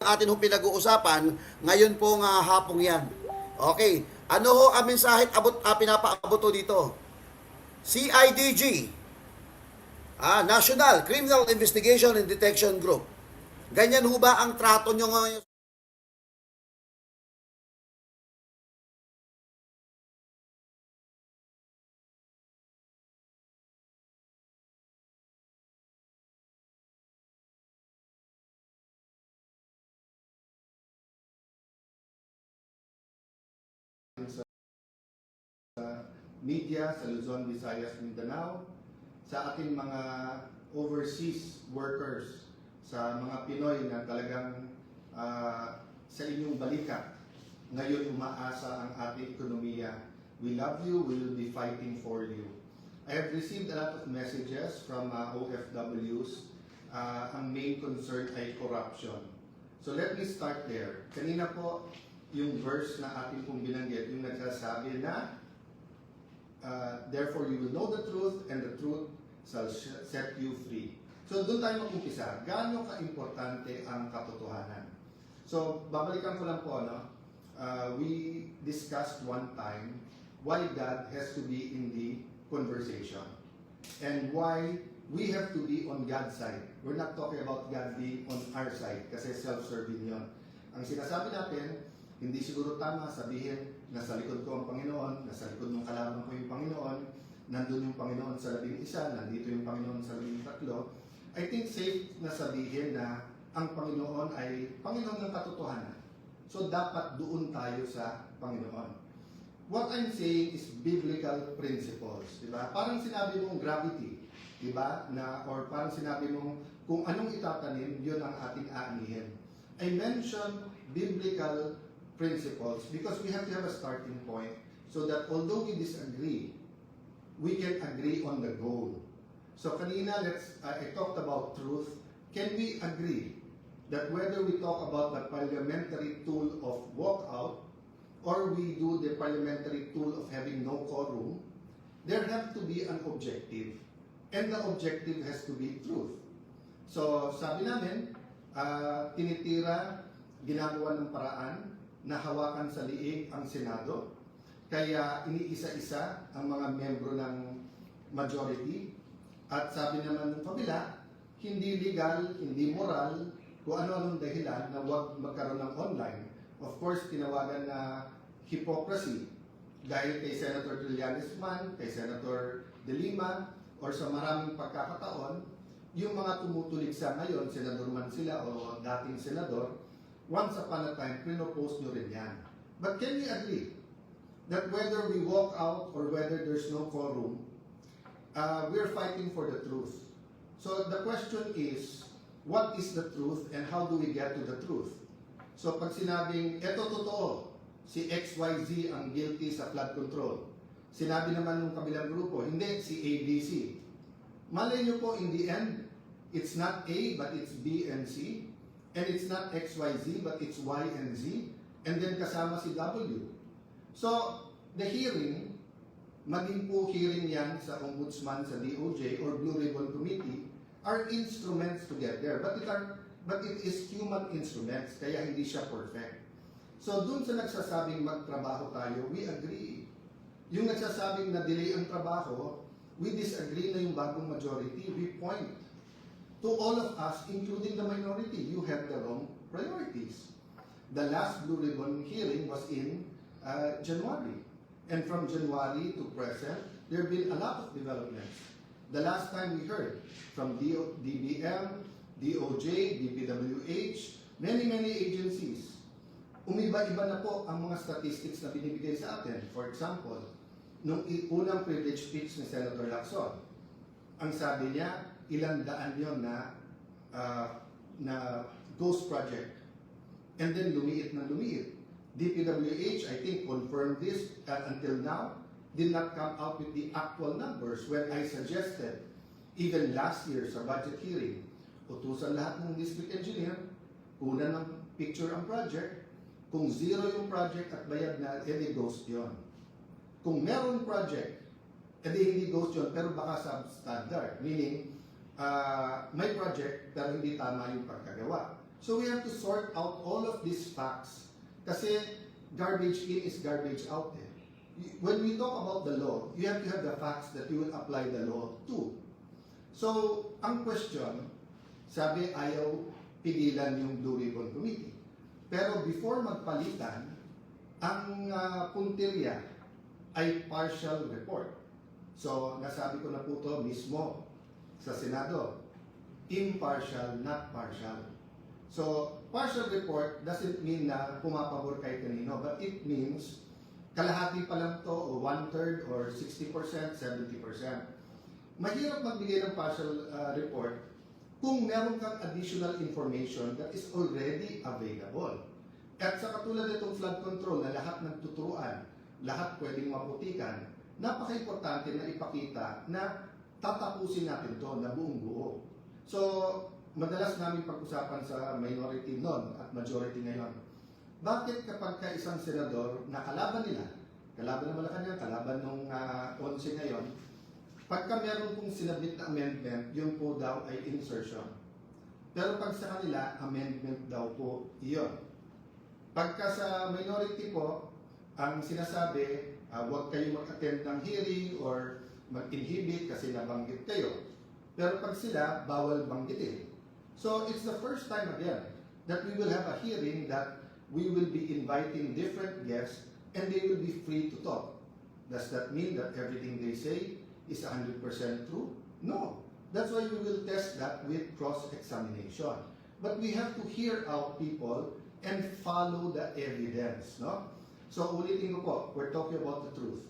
atin hong pinag-uusapan ngayon pong hapong yan. Okay, ano ho ang mensahe pinapaabot ho dito? CIDG, National Criminal Investigation and Detection Group. Ganyan ho ba ang trato nyo ngayon? Media sa Luzon, Visayas, Mindanao, sa ating mga overseas workers, sa mga Pinoy na talagang sa inyong balikat. Ngayon umaasa ang ating ekonomiya. We love you, we will be fighting for you. I have received a lot of messages from OFWs. Ang main concern ay corruption. So let me start there. Kanina po, yung verse na ating pong binanggit, yung nagsasabi na therefore you will know the truth and the truth shall set you free. So doon tayo mag-umpisa. Gaano ka-importante ang katotohanan? So babalikan ko lang po, no? We discussed one time why God has to be in the conversation and why we have to be on God's side. We're not talking about God being on our side kasi self-serving yun. Ang sinasabi natin, hindi siguro tama sabihin, nasa likod ko ang Panginoon, nasa likod ng kalaban ko yung Panginoon, nandun yung Panginoon sa 11, nandito yung Panginoon sa 13. I think safe na sabihin na ang Panginoon ay Panginoon ng katotohanan. So dapat doon tayo sa Panginoon. What I'm saying is biblical principles, di ba? Parang sinabi mong gravity, di ba? Or parang sinabi mong kung anong itatanim, yun ang ating aanihin. I mentioned biblical principles because we have to have a starting point so that although we disagree, we can agree on the goal. So kanina, I talked about truth. Can we agree that whether we talk about the parliamentary tool of walkout or we do the parliamentary tool of having no quorum, there have to be an objective. And the objective has to be truth. So sabi namin, tinitira, ginagawa ng paraan na hawakan sa liig ang Senado. Kaya iniisa-isa ang mga membro ng majority. At sabi naman ng kabila, hindi legal, hindi moral, kung ano-anong dahilan na huwag magkaroon ng online. Of course, tinawagan na hypocrisy dahil kay Senator Trillanes man, kay Senator De Lima, or sa maraming pagkakataon, yung mga tumutulig sa ngayon, senador man sila o dating senador, once upon a time, pinopose nyo rin yan. But can we agree that whether we walk out or whether there's no quorum, we're fighting for the truth. So the question is, what is the truth and how do we get to the truth? So pag sinabing, eto totoo, si XYZ ang guilty sa flood control. Sinabi naman ng kabilang grupo, hindi, si ABC. Malay nyo po, in the end, it's not A, but it's B and C. And it's not XYZ, but it's Y and Z. And then kasama si W. So, the hearing, maging po hearing yan sa Ombudsman, sa DOJ, or Blue Ribbon Committee, are instruments to get there. But it is human instruments, kaya hindi siya perfect. So, dun sa nagsasabing magtrabaho tayo, we agree. Yung nagsasabing na delay ang trabaho, we disagree na yung bagong majority. We point to all of us, including the minority, you have the wrong priorities. The last Blue Ribbon hearing was in January. And from January to present, there have been a lot of developments. The last time we heard from DBM, DOJ, DPWH, many agencies, umiba-iba na po ang mga statistics na binibigay sa atin. For example, nung unang privilege speech ni Senator Lacson, ang sabi niya, ilang daan yun na ghost project. And then lumiit na lumiit. DPWH, I think, confirmed this until now, did not come out with the actual numbers when I suggested, even last year sa budget hearing, utusan lahat ng district engineer, una ng picture ang project, kung zero yung project at bayad na, edi ghost yun. Kung meron project, edi hindi ghost yun, pero baka substandard, meaning, may project pero hindi tama yung pagkagawa. So we have to sort out all of these facts. Kasi garbage in is garbage out. Eh. When we talk about the law, you have to have the facts that you will apply the law to. So, ang question, sabi ayaw pigilan yung Blue Ribbon Committee. Pero before magpalitan, ang puntirya ay partial report. So, nasabi ko na po ito mismo sa Senado. Impartial, not partial. So, partial report doesn't mean na pumapabor kay kanino, but it means kalahati pa lang to, o 1/3, or 60%, 70%. Mahirap magbigay ng partial report kung meron kang additional information that is already available. At sa katulad nitong flood control na lahat ng tuturuan, lahat pwedeng maputikan, napaka-importante na ipakita na tatapusin natin to na buong buo. So, madalas namin pag-usapan sa minority noon at majority ngayon. Bakit kapag ka isang senador na kalaban nila, kalaban ng Malacanang, kalaban nung 11 ngayon, pagka meron pong sinabit na amendment, yun po daw ay insertion. Pero pag sa kanila, amendment daw po iyon. Pagka sa minority po, ang sinasabi, huwag kayo mag-attend ng hearing or mag-inhibit kasi nabanggit kayo. Pero pag sila, bawal banggitin. So it's the first time again that we will have a hearing that we will be inviting different guests and they will be free to talk. Does that mean that everything they say is 100% true? No. That's why we will test that with cross-examination. But we have to hear out people and follow the evidence. No? So ulitin ko po, we're talking about the truth.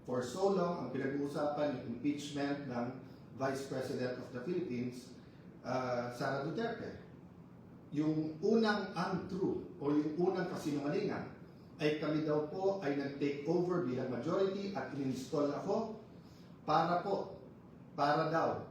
For so long, ang pinag-uusapan yung impeachment ng Vice President of the Philippines, Sara Duterte. Yung unang untrue o yung unang kasinungalingan ay kami daw po ay nag-take over bilang majority at in-install ako para daw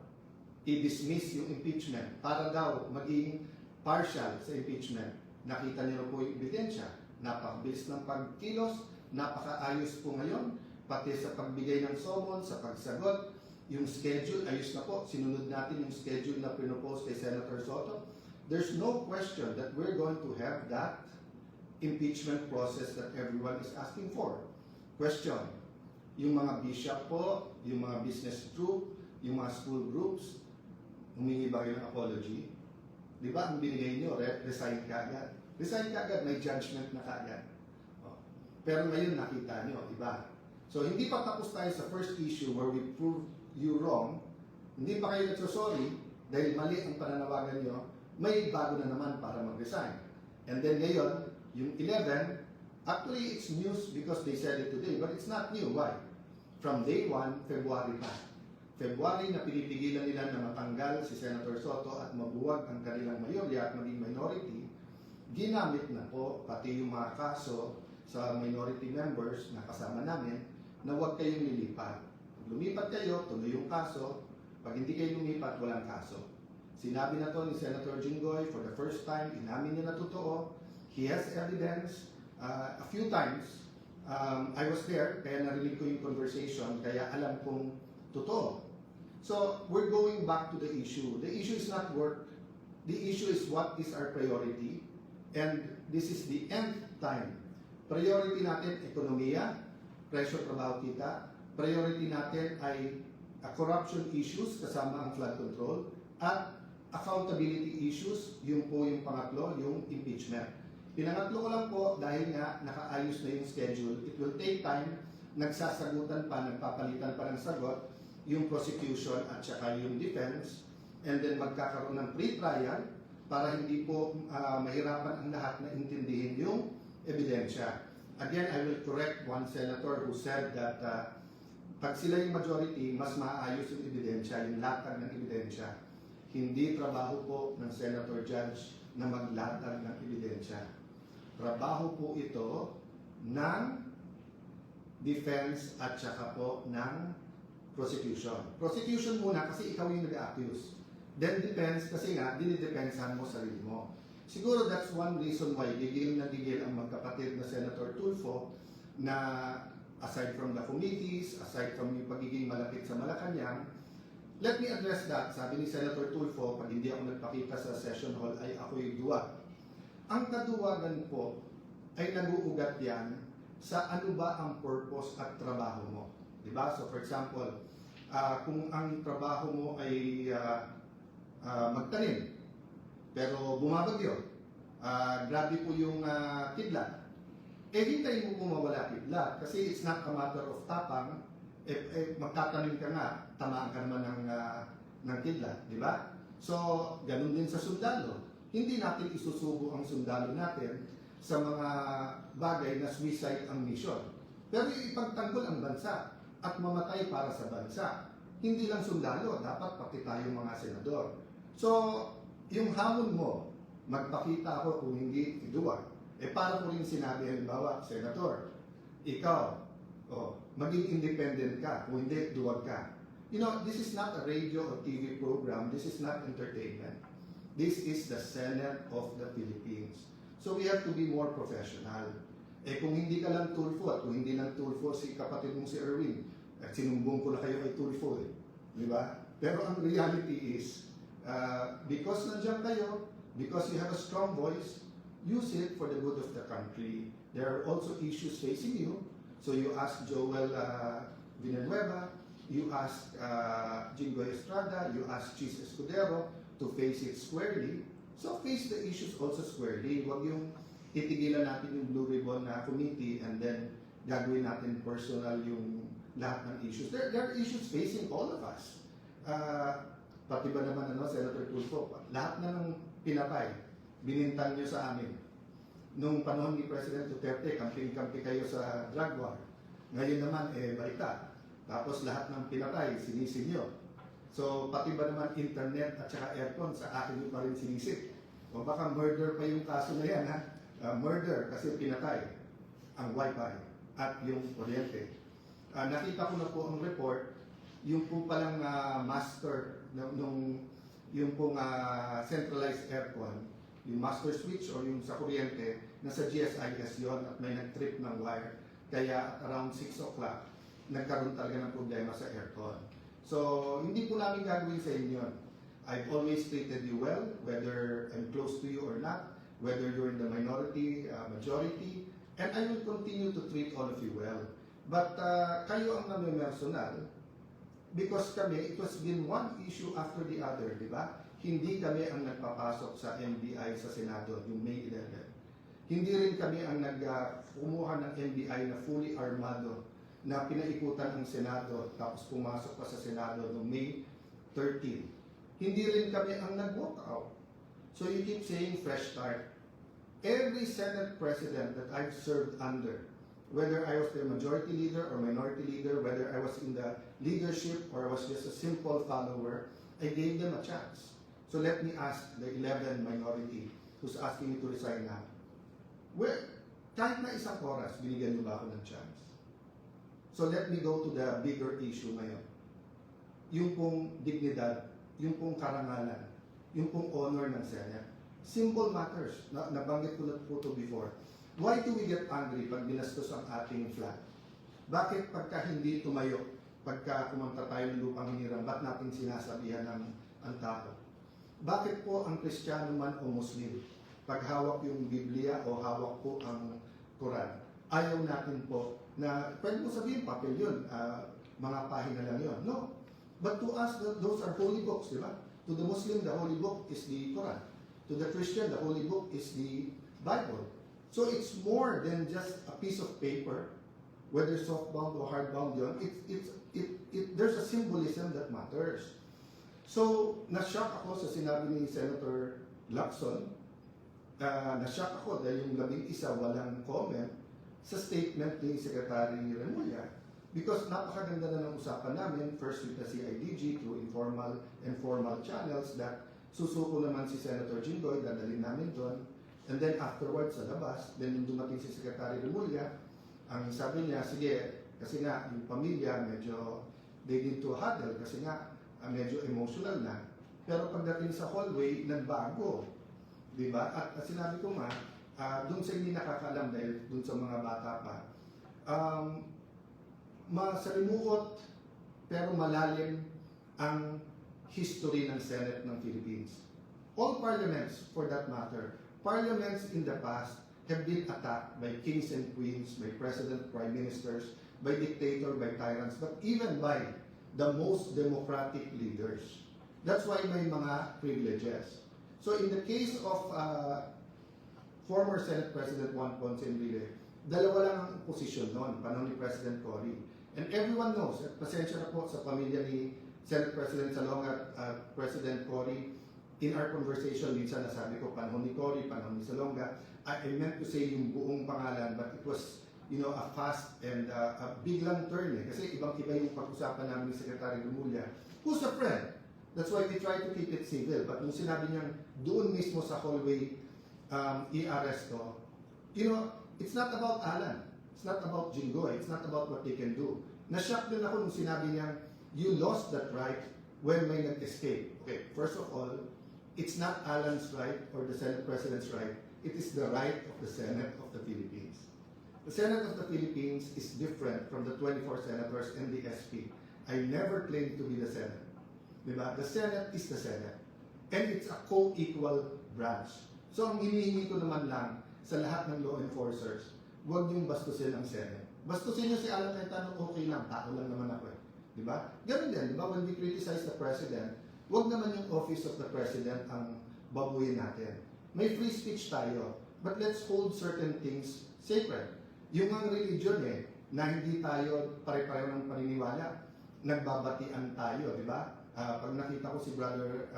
i-dismiss yung impeachment, para daw maging partial sa impeachment. Nakita niyo po yung ebidensya. Napakabilis ng pagkilos, napakaayos po ngayon, pati sa pagbigay ng summons, sa pagsagot, yung schedule, ayos na po, sinunod natin yung schedule na pinopose kay Senator Soto. There's no question that we're going to have that impeachment process that everyone is asking for. Question, yung mga bishop po, yung mga business group, yung mga school groups, humingi ba kayo ng apology? Di ba, ang binigay nyo, resign ka agad. Resign ka agad, may judgment na kaagad. Pero ngayon nakita nyo, iba. So hindi pa tapos tayo sa first issue where we prove you wrong, hindi pa kayo nagsosorry dahil mali ang pananawagan nyo, may bago na naman para mag-resign. And then ngayon, yung 11, actually it's news because they said it today, but it's not new. Why? From day 1, February pa. February na pinipigilan nila na matanggal si Senator Soto at mabuwag ang kanilang mayorya at maging minority, ginamit na po pati yung mga kaso sa minority members na kasama namin na huwag kayong lilipat. Pag lumipat kayo, tuloy yung kaso. Pag hindi kayo lumipat, walang kaso. Sinabi na to ni Senator Jinggoy for the first time, inamin niya na totoo. He has evidence. A few times, I was there, kaya narinig ko yung conversation, kaya alam kong totoo. So, we're going back to the issue. The issue is not work. The issue is what is our priority. And this is the nth time. Priority natin, ekonomiya, presyo trabaho kita. Priority natin ay corruption issues kasama ang flood control at accountability issues, yung po yung pangatlo, yung impeachment. Pinangatlo ko lang po dahil nga nakaayos na yung schedule. It will take time, nagsasagutan pa, nagpapalitan pa ng sagot, yung prosecution at saka yung defense, and then magkakaroon ng pre-trial para hindi po mahirapan ang lahat na intindihin yung ebidensya. Again, I will correct one senator who said that pag sila yung majority, mas maayos yung ebidensya, yung latag ng ebidensya. Hindi trabaho po ng senator judge na maglatag ng ebidensya. Trabaho po ito ng defense at saka po ng prosecution. Prosecution muna kasi ikaw yung nag-accuse. Then defense kasi nga, dinidepensahan mo sarili mo. Siguro that's one reason why digil na digil ang magkapatid na Senator Tulfo na aside from the committees, aside from yung pagiging malapit sa Malacanang, let me address that. Sabi ni Senator Tulfo, pag hindi ako nagpakita sa session hall ay ako'y duwa. ang kaduwagan po ay nag-uugat yan sa ano ba ang purpose at trabaho mo. Diba? So for example, kung ang trabaho mo ay magtanim, pero bumabagyo, grabe po yung kidlat, hintayin mo po mawala kidlat kasi it's not a matter of tapang, magtatanim ka nga, tamaan ka naman ng kidlat, di ba? So, ganun din sa sundalo. Hindi natin isusubo ang sundalo natin sa mga bagay na suicide ang mission. Pero ipagtanggol ang bansa at mamatay para sa bansa. Hindi lang sundalo, dapat pati tayong mga senador. So, yung hamon mo, magpakita ako kung hindi iduwag. Para ko rin sinabi, halimbawa, Senator, ikaw, maging independent ka, kung hindi, duwag ka. You know, this is not a radio or TV program. This is not entertainment. This is the Senate of the Philippines. So we have to be more professional. Kung hindi ka lang Tulfo at kung hindi lang Tulfo si kapatid mong si Erwin, at sinumbong ko na kayo kay Tulfo Di ba? Pero ang reality is, because nandiyan kayo, because you have a strong voice, use it for the good of the country. There are also issues facing you. So you ask Joel Villanueva, you ask Jingoy Estrada, you ask Chis Escudero to face it squarely. So face the issues also squarely. Huwag yung titigilan natin yung Blue Ribbon na committee and then gagawin natin personal yung lahat ng issues. There are issues facing all of us. Pati ba naman Senator Tulfo, lahat na ng pinatay, binintang nyo sa amin. Nung panahon ni President Duterte, kamping-kampi kayo sa drug war. Ngayon naman, baliktad. Tapos lahat ng pinatay, sinisin nyo. So, pati ba naman internet at saka aircon, sa akin nyo pa rin sinisip. O baka murder pa yung kaso na yan, ha? Murder kasi pinatay ang wifi at yung kuryente. Nakita ko na po ang report, yung po palang master, yung pong centralized aircon, yung master switch o yung sa kuryente, nasa GSIS yon at may nag-trip ng wire. Kaya at around 6 o'clock, nagkaroon talaga ng problema sa aircon. So, hindi po namin gagawin sa inyo yun. I've always treated you well, whether I'm close to you or not, whether you're in the minority, majority, and I will continue to treat all of you well. But kayo ang namimersonal, because kami, it was been one issue after the other, di ba? Hindi kami ang nagpapasok sa NBI sa Senado, yung May 11. Hindi rin kami ang kumuha ng NBI na fully armado na pinaikutan ng Senado tapos pumasok pa sa Senado noong May 13. Hindi rin kami ang nag-walk out. So you keep saying fresh start. Every Senate President that I've served under, whether I was the majority leader or minority leader, whether I was in the leadership or I was just a simple follower, I gave them a chance. So let me ask the 11 minority who's asking me to resign now. Kahit na isang oras, binigyan niyo ba ako ng chance? So let me go to the bigger issue ngayon. Yung pong dignidad, yung pong karangalan, yung pong honor ng Senate. Simple matters. Nabanggit ko na po ito before. Why do we get angry pag binastos ang ating flag? Bakit pagka hindi tumayo, pagka kumanta tayo ng lupang hiniram, ba't natin sinasabihan ang tao? Bakit po ang Kristiyano man o Muslim, pag hawak yung Biblia o hawak po ang Quran, ayaw natin po na, pwede mo sabihin, papel yun, mga pahina lang yun. No. But to us, those are holy books, di ba? To the Muslim, the holy book is the Quran. To the Christian, the holy book is the Bible. So it's more than just a piece of paper, whether softbound or hardbound yun. There's a symbolism that matters. So, na-shock ako sa sinabi ni Senator Lacson. Na-shock ako dahil yung 11 walang comment sa statement ni Secretary Remulla. Because napakaganda na ng usapan namin, first with the CIDG through informal and formal channels that susuko naman si Senator Jinggoy, dadalhin namin doon. And then afterwards sa labas, then yung dumating si Secretary Remulla, ang sabi niya, sige, kasi nga yung pamilya medyo they need to huddle kasi nga medyo emotional na. Pero pagdating sa hallway, nagbago. Diba? At sinabi ko nga, doon sa hindi nakakaalam dahil doon sa mga bata pa, masalimuot pero malalim ang history ng Senate ng Philippines. All parliaments, for that matter, parliaments in the past have been attacked by kings and queens, by president, prime ministers, by dictator, by tyrants, but even by the most democratic leaders. That's why may mga privileges. So in the case of former Senate President Juan Ponce Enrile, dalawa lang ang posisyon noon, panahon ni President Cory. And everyone knows, at pasensya na po sa pamilya ni Senate President Salonga at President Cory, in our conversation, minsan nasabi ko, panahon ni Cory, panahon ni Salonga, I meant to say yung buong pangalan, but it was, a fast and a biglang turn eh. Kasi ibang-iba yung pag-usapan namin ni Secretary Remulla, who's a friend. That's why we try to keep it civil. But nung sinabi niyang doon mismo sa hallway, i-arresto, it's not about Alan. It's not about Jinggoy. It's not about what they can do. Na-shock din ako nung sinabi niyang, you lost that right when may nag-escape. Okay, first of all, it's not Alan's right or the Senate President's right. It is the right of the Senate of the Philippines. The Senate of the Philippines is different from the 24 senators and the SP. I never claimed to be the Senate. Diba? The Senate is the Senate. And it's a co-equal branch. So ang hinihingi ko naman lang sa lahat ng law enforcers, huwag niyong bastusin ang Senate. Bastusin niyo si Alan Cayetano, okay lang, tao lang naman ako eh. Diba? Ganun din, diba? When we criticize the President, huwag naman yung office of the President ang babuyin natin. May free speech tayo, but let's hold certain things sacred. Yung ang religion na hindi tayo pare-pareho ng paniniwala, nagbabatian tayo, di ba? Pag nakita ko si Brother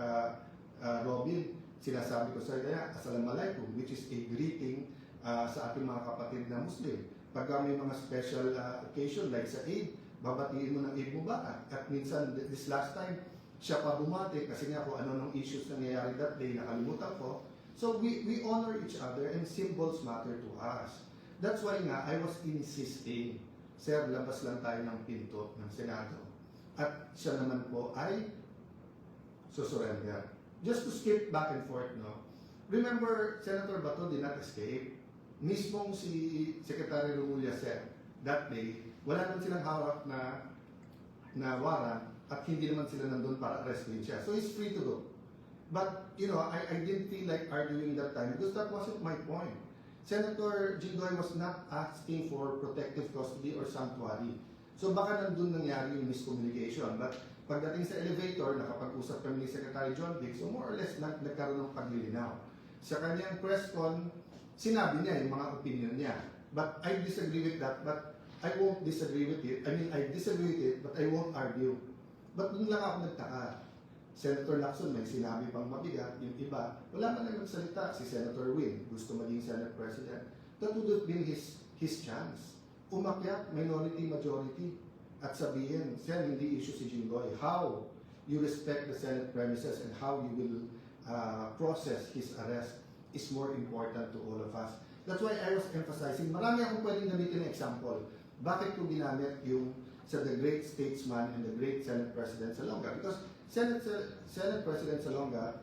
Robin, sinasabi ko sa kanya, Assalamualaikum, which is a greeting sa ating mga kapatid na Muslim. Pag may mga special occasion like sa Eid, babatiin mo ng Eid Mubarak. At minsan, this last time, siya pa bumati kasi nga kung ano ng issues nangyayari that day, nakalimutan ko. So we honor each other and symbols matter to us. That's why nga, I was insisting, Sir, labas lang tayo ng pinto ng Senado. At siya naman po ay susurrender. Just to skip back and forth, no? Remember, Senator Bato did not escape. Mismong si Secretary Remulla said, that day, wala naman silang hawak na warrant at hindi naman sila nandun para arrestin siya. So he's free to go. But, I didn't feel like arguing that time because that wasn't my point. Senator Jinggoy was not asking for protective custody or sanctuary. So baka nandun nangyari yung miscommunication. But pagdating sa elevator, nakapag-usap kami ni Secretary John Vic, so more or less nagkaroon ng paglilinaw. Sa kanyang press con, sinabi niya yung mga opinion niya. But I disagree with that, but I won't disagree with it. I disagree with it, but I won't argue. But dun lang ako nagtaka. Senator Lacson may sinabi pang mabigat, yung iba, wala man lang nagsalita. Si Senator Win, gusto maging Senate President. That would have been his chance. Umakyat, minority, majority, at sabihin, Sen, hindi issue si Jinggoy. How you respect the Senate premises and how you will process his arrest is more important to all of us. That's why I was emphasizing, marami akong pwedeng gamitin na example. Bakit ko ginamit yung sa the great statesman and the great Senate President Salonga? Because Senate President Salonga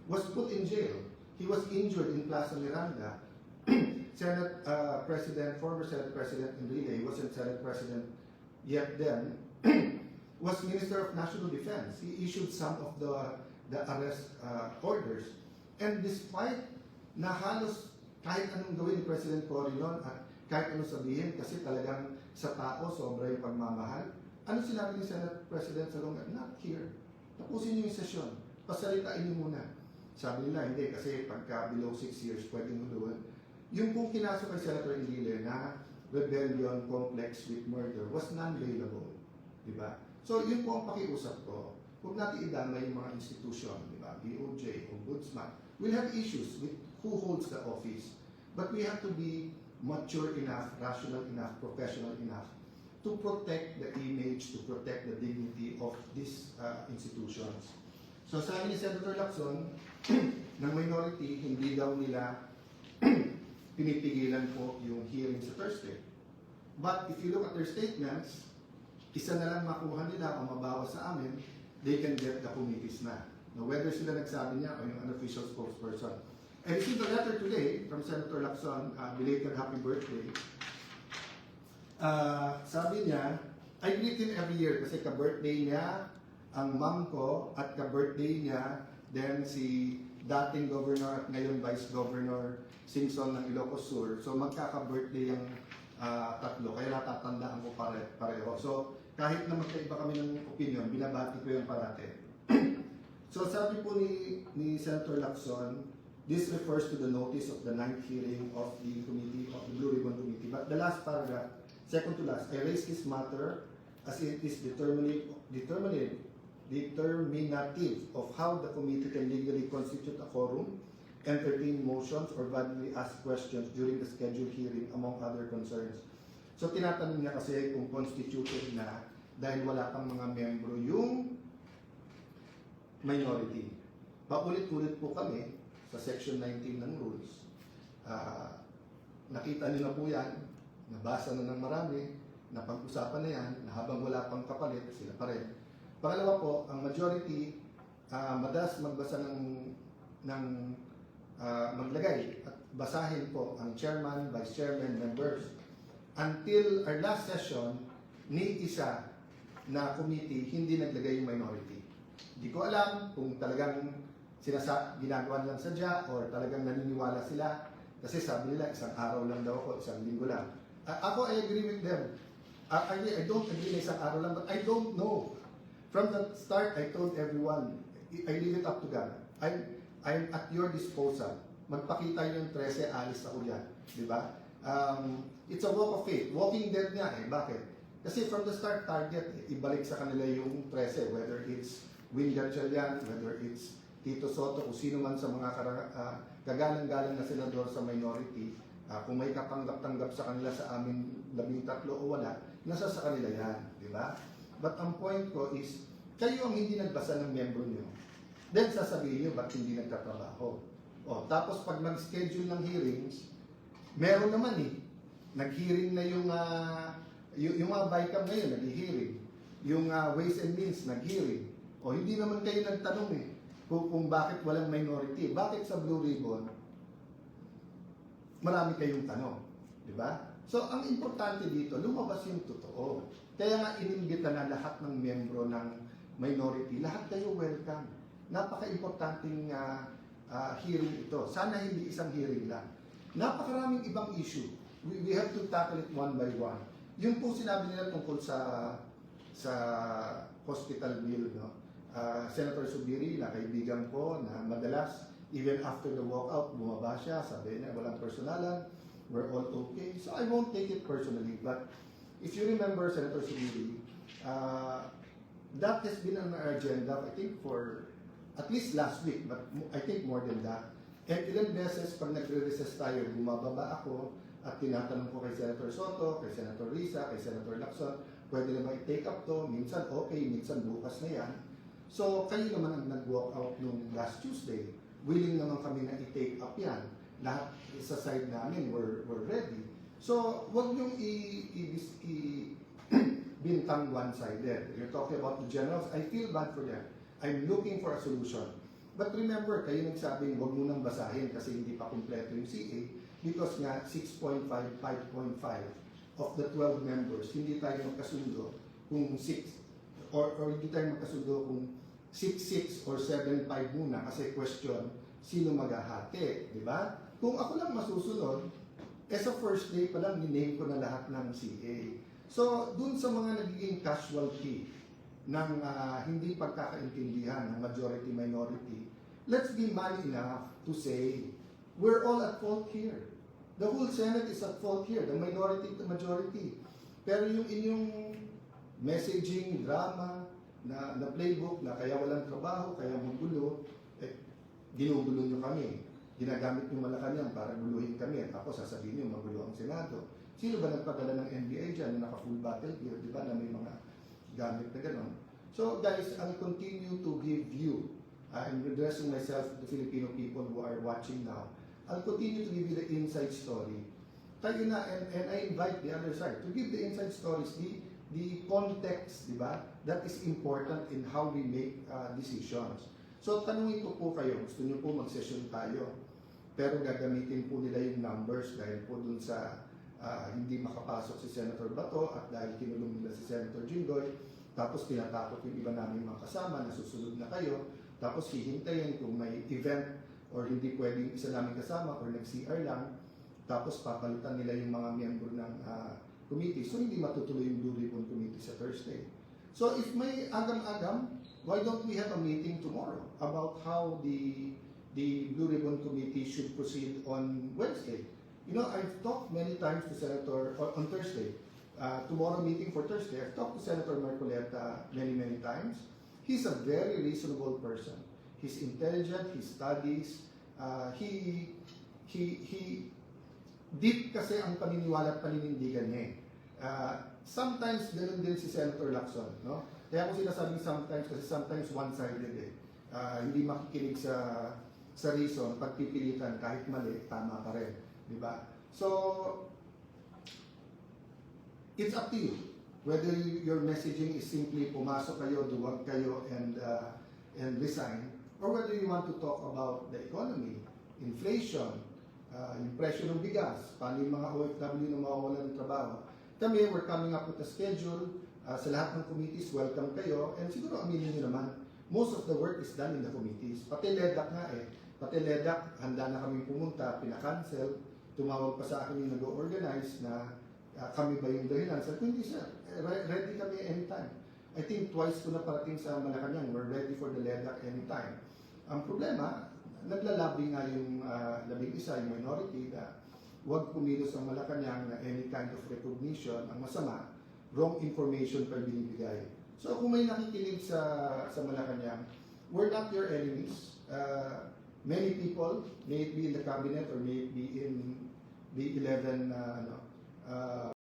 was put in jail. He was injured in Plaza Miranda. Former Senate President Enrile, he wasn't Senate President yet then, was Minister of National Defense. He issued some of the arrest orders. And despite na halos kahit anong gawin ni President Cory noon at kahit anong sabihin kasi talagang sa tao sobra yung pagmamahal, ano sinabi ni Senate President Salonga? Not here. Tapusin niyo yung sesyon. Pasalitain niyo muna. Sabi nila, hindi, kasi pagka below 6 years, pwedeng huluan. Yung pong kinasok kay Senator Enrile na rebellion complex with murder was non-bailable. Diba? So, yun po ang pakiusap ko. Huwag natin idamay yung mga institusyon, diba? DOJ, Ombudsman. We'll have issues with who holds the office. But we have to be mature enough, rational enough, professional enough to protect the image, to protect the dignity of these institutions. So sabi ni Senator Lacson, ng minority, hindi daw nila pinipigilan po yung hearing sa Thursday. But if you look at their statements, isa na lang makuha nila o mabawas sa amin, they can get the committees na. Now, whether sila nagsabi niya o yung unofficial spokesperson. I received a letter today from Senator Lacson, belated happy birthday. Sabi niya, I greet him every year kasi ka-birthday niya ang mom ko at ka-birthday niya then si dating governor at ngayon vice governor Singson ng Ilocos Sur. So magkaka-birthday yung tatlo, kaya natatandaan ko pareho. So kahit na magkaiba kami ng opinion, binabati ko yung parate. So sabi po ni Senator Lacson, this refers to the notice of the 9th hearing of the committee, of the Blue Ribbon Committee. But the last paragraph, second to last, I raise this matter as it is determinative of how the committee can legally constitute a quorum, entertain motions, or validly ask questions during the scheduled hearing, among other concerns. So tinatanong niya kasi kung constituted na dahil wala pang mga membro yung minority. Paulit-ulit po kami sa section 19 ng rules. Nakita niyo na po yan, nabasa na ng marami, napag-usapan na yan, na habang wala pang kapalit, sila pa rin. Pangalawa po, ang majority, madalas magbasa maglagay at basahin po ang chairman, vice chairman, members. Until our last session, ni isa na committee, hindi naglagay yung minority. Hindi ko alam kung talagang ginagawa lang sadya or talagang naniniwala sila. Kasi sabi nila, isang araw lang daw ako, isang linggo lang. Ako, I agree with them. I don't agree na isang araw lang, but I don't know. From the start, I told everyone, I leave it up to God. I'm at your disposal. Magpakita yung 13, alis ako yan. Di ba? It's a walk of faith. Walking dead nga eh. Bakit? Kasi from the start, target, ibalik sa kanila yung 13. Whether it's Win Gatchalian, whether it's Tito Soto, kung sino man sa mga kagalang-galang na senador sa minority, kung may katanggap-tanggap sa kanila sa amin 13 o wala, nasa sa kanila yan. Di ba? But ang point ko is, kayo ang hindi nagbasa ng membro nyo. Then sasabihin nyo, ba't hindi nagtatrabaho? Tapos pag mag-schedule ng hearings, meron naman eh. Nag-hearing na yung mga BICAM ngayon, nag-hearing. Yung Ways and Means, nag-hearing. Hindi naman kayo nagtanong eh, kung bakit walang minority. Bakit sa Blue Ribbon, marami kayong tanong. Di ba? So, ang importante dito, lumabas yung totoo. Kaya nga inimbita na lahat ng membro ng minority, lahat kayo welcome. Napaka-importanting hearing ito. Sana hindi isang hearing lang. Napakaraming ibang issue. We have to tackle it one by one. Yung po sinabi nila tungkol sa hospital bill, no? Senator Subiri, na kaibigan ko, na madalas, even after the walkout, bumaba siya, sabi niya, walang personalan, we're all okay. So I won't take it personally, but if you remember, Senator Subiri, that has been on our agenda, I think, for at least last week, but I think more than that. And ilang beses, pag nagre-recess tayo, bumababa ako at tinatanong ko kay Senator Soto, kay Senator Risa, kay Senator Lacson, pwede naman i-take up to, minsan okay, minsan bukas na yan. So, kayo naman ang nag-walk out nung last Tuesday. Willing naman kami na i-take up yan. Lahat sa side namin, we're ready. So, wag niyong bintang one-sided. You're talking about the generals. I feel bad for them. I'm looking for a solution. But remember, kayo nagsabing wag mo nang basahin kasi hindi pa kumpleto yung CA because nga 6.5, 5.5 of the 12 members, hindi tayo magkasundo kung 6 or hindi tayo magkasundo kung 6-6 or 7-5 muna kasi question, sino maghahati, di ba? Kung ako lang masusunod, sa first day pa lang, niname ko na lahat ng CA. So, dun sa mga nagiging casualty ng hindi pagkakaintindihan ng majority-minority, let's be man enough to say, we're all at fault here. The whole Senate is at fault here, the minority to majority. Pero yung inyong messaging, drama, na playbook na kaya walang trabaho, kaya magulo, ginugulo nyo kami. Ginagamit nyo Malacanang para guluhin kami. Tapos sasabihin nyo magulo ang Senado. Sino ba nagpadala ng NBI dyan na naka-full battle gear, di ba, na may mga gamit na gano'n? So guys, I'll continue to give you, I'm addressing myself to the Filipino people who are watching now. I'll continue to give you the inside story. Kayo na, and I invite the other side to give the inside stories, the context, di ba? That is important in how we make decisions. So, tanungin ko po kayo, gusto niyo po mag-session tayo, pero gagamitin po nila yung numbers dahil po dun sa hindi makapasok si Senator Bato at dahil kinulong nila si Senator Jinggoy, tapos tinatakot yung iba namin mga kasama na susunod na kayo, tapos hihintayin kung may event or hindi pwedeng isa namin kasama or nag-CR lang, tapos papalitan nila yung mga miyembro ng committee. So hindi matutuloy yung Blue Ribbon Committee sa Thursday. So if may agam-agam, why don't we have a meeting tomorrow about how the Blue Ribbon Committee should proceed on Wednesday? You know, I've talked many times to Senator, or on Thursday, tomorrow meeting for Thursday, I've talked to Senator Marcoleta many times. He's a very reasonable person. He's intelligent, he studies, he deep kasi ang paniniwala at paninindigan niya eh. Sometimes ganoon din si Senator Lacson, no? Kaya ako sinasabing sometimes kasi sometimes one-sided eh. Hindi makikinig sa reason, pagpipilitan kahit mali, tama pa rin, di ba? So it's up to you whether your messaging is simply pumasok kayo, duwag kayo, and resign, or whether you want to talk about the economy, inflation, yung presyo ng bigas, paano yung mga OFW na mawawalan ng trabaho. Kami, we're coming up with a schedule. Sa lahat ng committees, welcome kayo. And siguro aminin nyo naman, most of the work is done in the committees. Pati LEDAC nga eh. Pati LEDAC, handa na kami pumunta, pinakancel. Tumawag pa sa akin yung nag-organize na kami ba yung dahilan. Sabi ko, hindi sir, ready kami anytime. I think twice ko na parating sa Malacanang, we're ready for the LEDAC anytime. Ang problema, naglalabi nga yung labing isa, yung minority, na huwag kumilos ang Malacanang na any kind of recognition. Ang masama, wrong information pa binibigay. So kung may nakikinig sa Malacanang, we're not your enemies. Many people, may it be in the cabinet or may it be in the 11